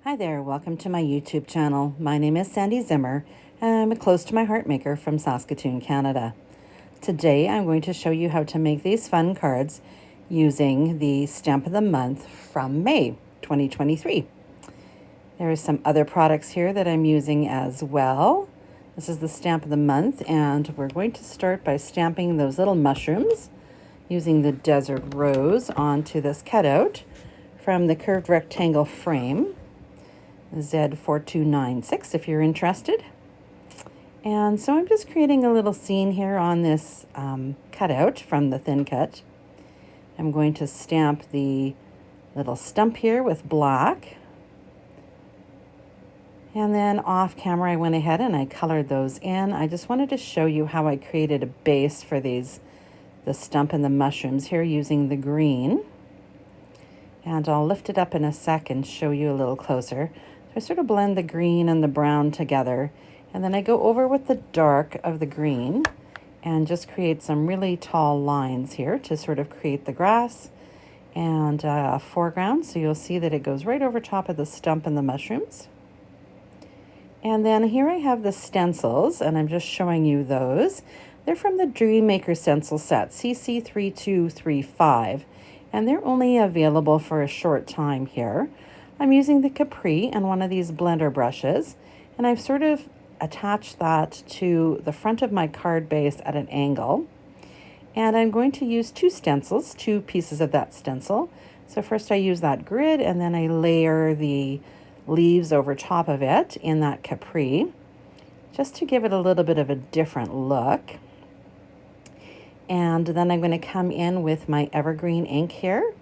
Hi there, welcome to my YouTube channel. My name is Sandy Zimmer, and I'm a Close to My Heart maker from Saskatoon, Canada. Today I'm going to show you how to make these fun cards using the Stamp of the Month from May 2023. There are some other products here that I'm using as well. This is the Stamp of the Month, and we're going to start by stamping those little mushrooms using the Desert Rose onto this cutout from the curved rectangle frame. Z6212 if you're interested. And so I'm just creating a little scene here on this cutout from the thincut. I'm going to stamp the little stump here with black. And then off camera I went ahead and I colored those in. I just wanted to show you how I created a base for the stump and the mushrooms here using the green. And I'll lift it up in a sec and show you a little closer. So I sort of blend the green and the brown together, and then I go over with the dark of the green and just create some really tall lines here to sort of create the grass and a foreground. So you'll see that it goes right over top of the stump and the mushrooms. And then here I have the stencils, and I'm just showing you those. They're from the Dream Maker stencil set, CC3235, and they're only available for a short time here. I'm using the Capri and one of these blender brushes, and I've sort of attached that to the front of my card base at an angle. And I'm going to use two stencils, two pieces of that stencil. So first I use that grid, and then I layer the leaves over top of it in that Capri, just to give it a little bit of a different look. And then I'm going to come in with my Evergreen ink here,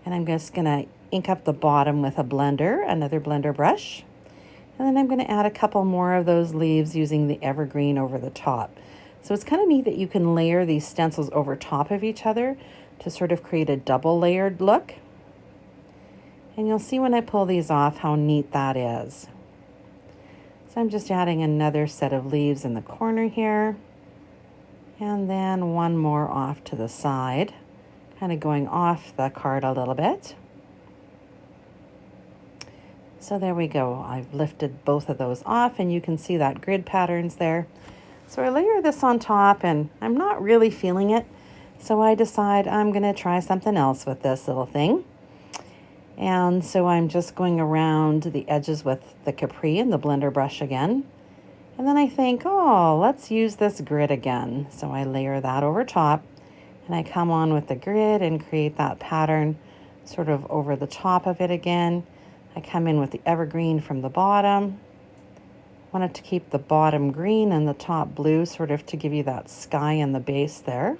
and I'm just going to ink up the bottom with a blender, another blender brush. And then I'm going to add a couple more of those leaves using the Evergreen over the top. So it's kind of neat that you can layer these stencils over top of each other to sort of create a double layered look. And you'll see when I pull these off how neat that is. So I'm just adding another set of leaves in the corner here. And then one more off to the side, kind of going off the card a little bit. So there we go. I've lifted both of those off, and you can see that grid patterns there. So I layer this on top, and I'm not really feeling it. So I decide I'm going to try something else with this little thing. And so I'm just going around the edges with the Capri and the blender brush again. And then I think, oh, let's use this grid again. So I layer that over top, and I come on with the grid and create that pattern sort of over the top of it again. I come in with the Evergreen from the bottom. Wanted to keep the bottom green and the top blue, sort of to give you that sky in the base there.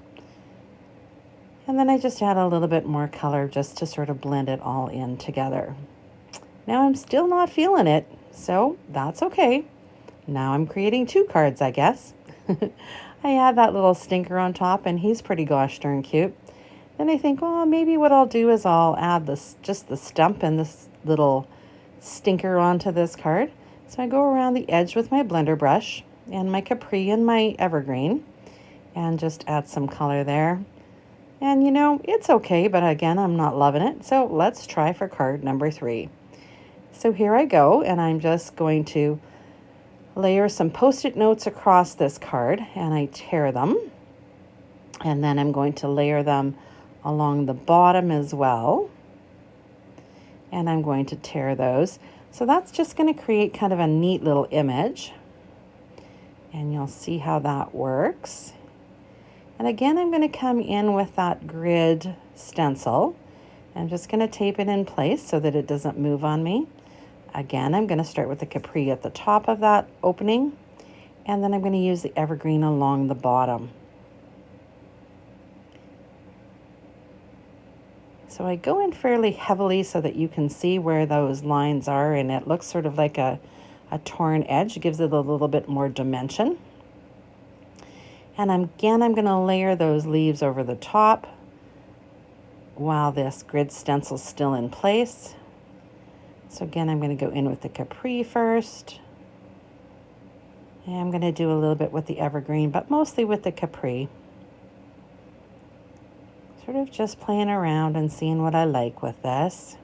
And then I just add a little bit more color just to sort of blend it all in together. Now I'm still not feeling it, so that's okay. Now I'm creating two cards, I guess. I add that little stinker on top, and he's pretty gosh darn cute. Then I think, well, maybe what I'll do is I'll add just the stump and this little stinker onto this card. So I go around the edge with my blender brush and my Capri and my Evergreen and just add some color there. And you know, it's okay, but again, I'm not loving it. So let's try for card number 3. So here I go, and I'm just going to layer some Post-it notes across this card, and I tear them. And then I'm going to layer them along the bottom as well. And I'm going to tear those. So that's just going to create kind of a neat little image. And you'll see how that works. And again, I'm going to come in with that grid stencil. I'm just going to tape it in place so that it doesn't move on me. Again, I'm going to start with the Capri at the top of that opening. And then I'm going to use the Evergreen along the bottom. So I go in fairly heavily so that you can see where those lines are, and it looks sort of like a torn edge. It gives it a little bit more dimension. And again, I'm going to layer those leaves over the top while this grid stencil is still in place. So again, I'm going to go in with the Capri first. And I'm going to do a little bit with the Evergreen, but mostly with the Capri. Sort of just playing around and seeing what I like with this.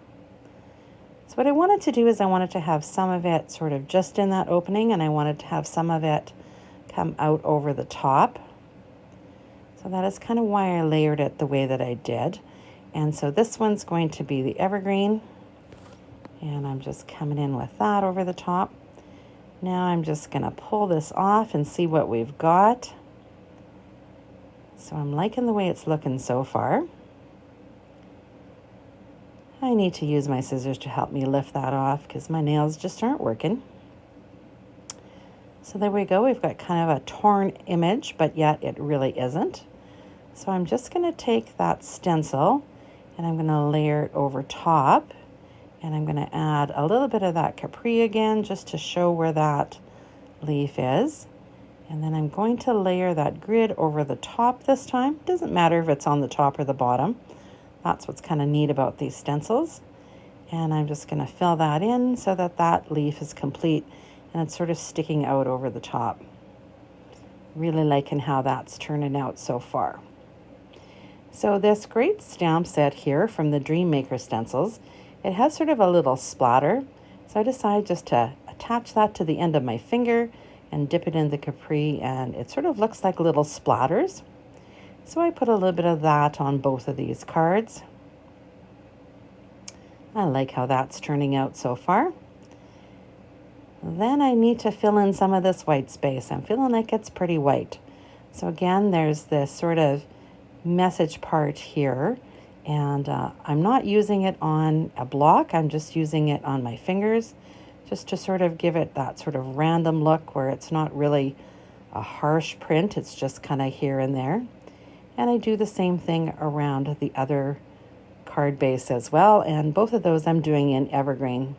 So what I wanted to do is I wanted to have some of it sort of just in that opening, and I wanted to have some of it come out over the top. So that is kind of why I layered it the way that I did. And so this one's going to be the evergreen, and I'm just coming in with that over the top. Now I'm just going to pull this off and see what we've got. So I'm liking the way it's looking so far. I need to use my scissors to help me lift that off because my nails just aren't working. So there we go. We've got kind of a torn image, but yet it really isn't. So I'm just going to take that stencil and I'm going to layer it over top. And I'm going to add a little bit of that capri again just to show where that leaf is. And then I'm going to layer that grid over the top this time. Doesn't matter if it's on the top or the bottom. That's what's kind of neat about these stencils. And I'm just going to fill that in so that that leaf is complete and it's sort of sticking out over the top. Really liking how that's turning out so far. So this great stamp set here from the Dream Maker stencils, it has sort of a little splatter. So I decided just to attach that to the end of my finger and dip it in the capri, and it sort of looks like little splatters. So I put a little bit of that on both of these cards. I like how that's turning out so far. Then I need to fill in some of this white space. I'm feeling like it's pretty white. So again, there's this sort of message part here, and I'm not using it on a block. I'm just using it on my fingers just to sort of give it that sort of random look where it's not really a harsh print. It's just kind of here and there. And I do the same thing around the other card base as well. And both of those I'm doing in evergreen.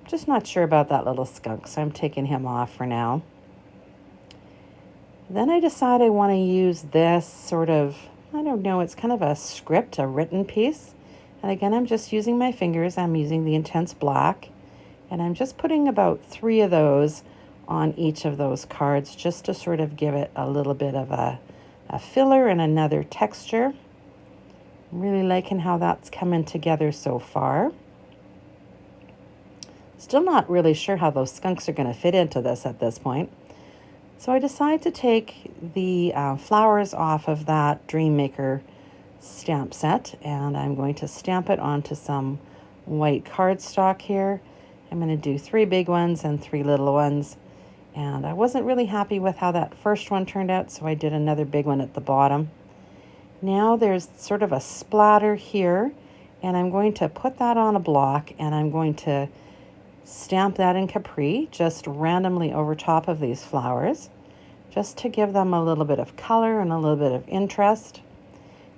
Just not sure about that little skunk, so I'm taking him off for now. Then I decide I want to use this sort of, I don't know, it's kind of a script, a written piece. And again, I'm just using my fingers. I'm using the Intense Black. And I'm just putting about 3 of those on each of those cards just to sort of give it a little bit of a filler and another texture. I'm really liking how that's coming together so far. Still not really sure how those skunks are going to fit into this at this point. So I decide to take the flowers off of that Dream Maker stamp set, and I'm going to stamp it onto some white cardstock here. I'm going to do 3 big ones and 3 little ones. And I wasn't really happy with how that first one turned out, so I did another big one at the bottom. Now there's sort of a splatter here, and I'm going to put that on a block, and I'm going to stamp that in capri just randomly over top of these flowers, just to give them a little bit of color and a little bit of interest.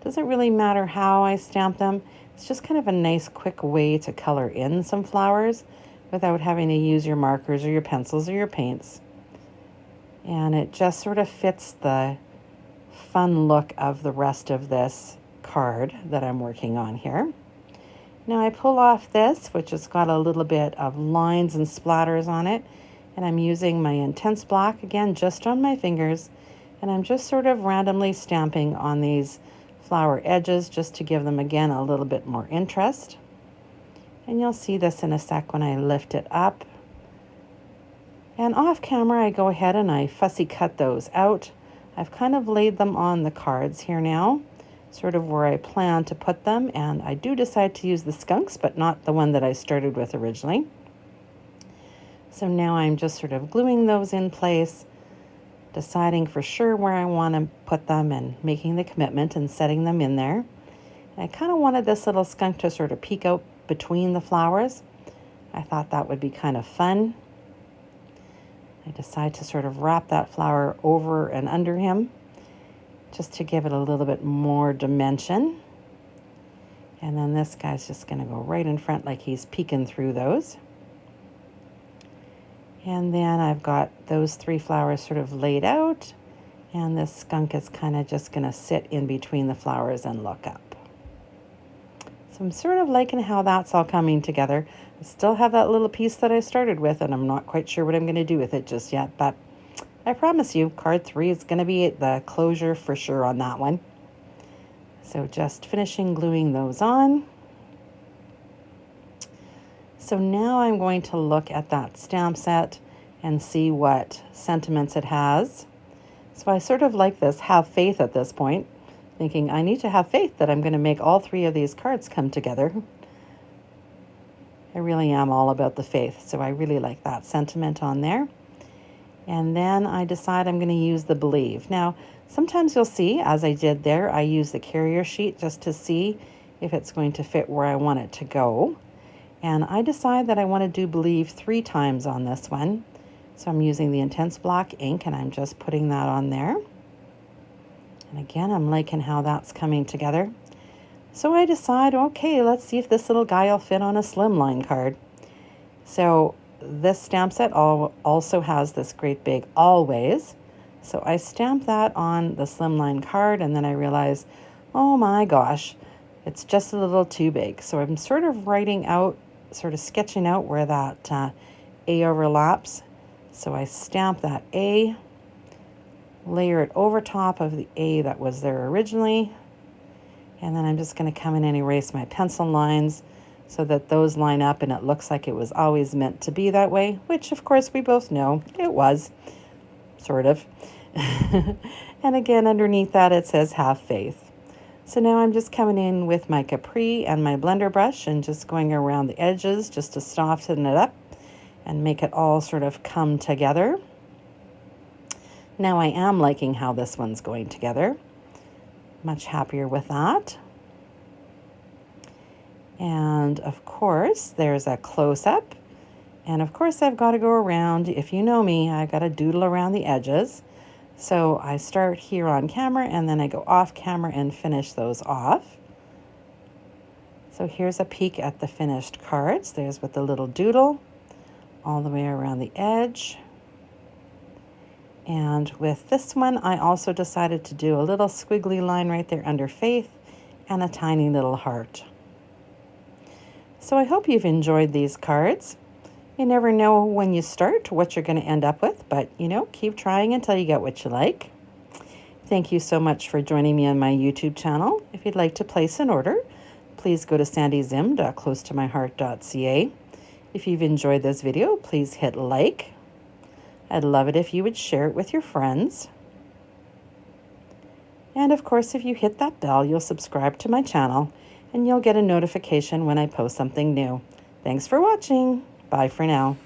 Doesn't really matter how I stamp them. It's just kind of a nice quick way to color in some flowers without having to use your markers or your pencils or your paints. And it just sort of fits the fun look of the rest of this card that I'm working on here. Now I pull off this, which has got a little bit of lines and splatters on it, and I'm using my Intense Black again just on my fingers, and I'm just sort of randomly stamping on these flower edges just to give them again a little bit more interest. And you'll see this in a sec when I lift it up. And off camera, I go ahead and I fussy cut those out. I've kind of laid them on the cards here now, sort of where I plan to put them. And I do decide to use the skunks, but not the one that I started with originally. So now I'm just sort of gluing those in place, deciding for sure where I want to put them and making the commitment and setting them in there. And I kind of wanted this little skunk to sort of peek out between the flowers. I thought that would be kind of fun. I decide to sort of wrap that flower over and under him just to give it a little bit more dimension. And then this guy's just going to go right in front like he's peeking through those. And then I've got those 3 flowers sort of laid out, and this skunk is kind of just going to sit in between the flowers and look up. So I'm sort of liking how that's all coming together. I still have that little piece that I started with, and I'm not quite sure what I'm going to do with it just yet, but I promise you, card 3 is going to be the closure for sure on that one. So just finishing gluing those on. So now I'm going to look at that stamp set and see what sentiments it has. So I sort of like this have faith at this point, thinking I need to have faith that I'm going to make all three of these cards come together. I really am all about the faith, so I really like that sentiment on there. And then I decide I'm going to use the believe. Now, sometimes you'll see, as I did there, I use the carrier sheet just to see if it's going to fit where I want it to go. And I decide that I want to do believe 3 times on this one. So I'm using the intense black ink and I'm just putting that on there. And again, I'm liking how that's coming together. So I decide, okay, let's see if this little guy will fit on a slimline card. So this stamp set also has this great big always. So I stamp that on the slimline card and then I realize, oh my gosh, it's just a little too big. So I'm sort of sketching out where that A overlaps. So I stamp that A, layer it over top of the A that was there originally, and then I'm just going to come in and erase my pencil lines so that those line up and it looks like it was always meant to be that way, which of course we both know it was, sort of. And again, underneath that it says have faith. So now I'm just coming in with my capri and my blender brush and just going around the edges just to soften it up and make it all sort of come together. Now I am liking how this one's going together. Much happier with that. And of course, there's a close-up. And of course, I've got to go around. If you know me, I got to doodle around the edges. So I start here on camera and then I go off camera and finish those off. So here's a peek at the finished cards. There's with the little doodle all the way around the edge. And with this one, I also decided to do a little squiggly line right there under faith and a tiny little heart. So I hope you've enjoyed these cards. You never know when you start what you're going to end up with, but keep trying until you get what you like. Thank you so much for joining me on my YouTube channel. If you'd like to place an order, please go to sandyzim.closetomyheart.ca. If you've enjoyed this video, please hit like. I'd love it if you would share it with your friends. And of course, if you hit that bell, you'll subscribe to my channel and you'll get a notification when I post something new. Thanks for watching. Bye for now.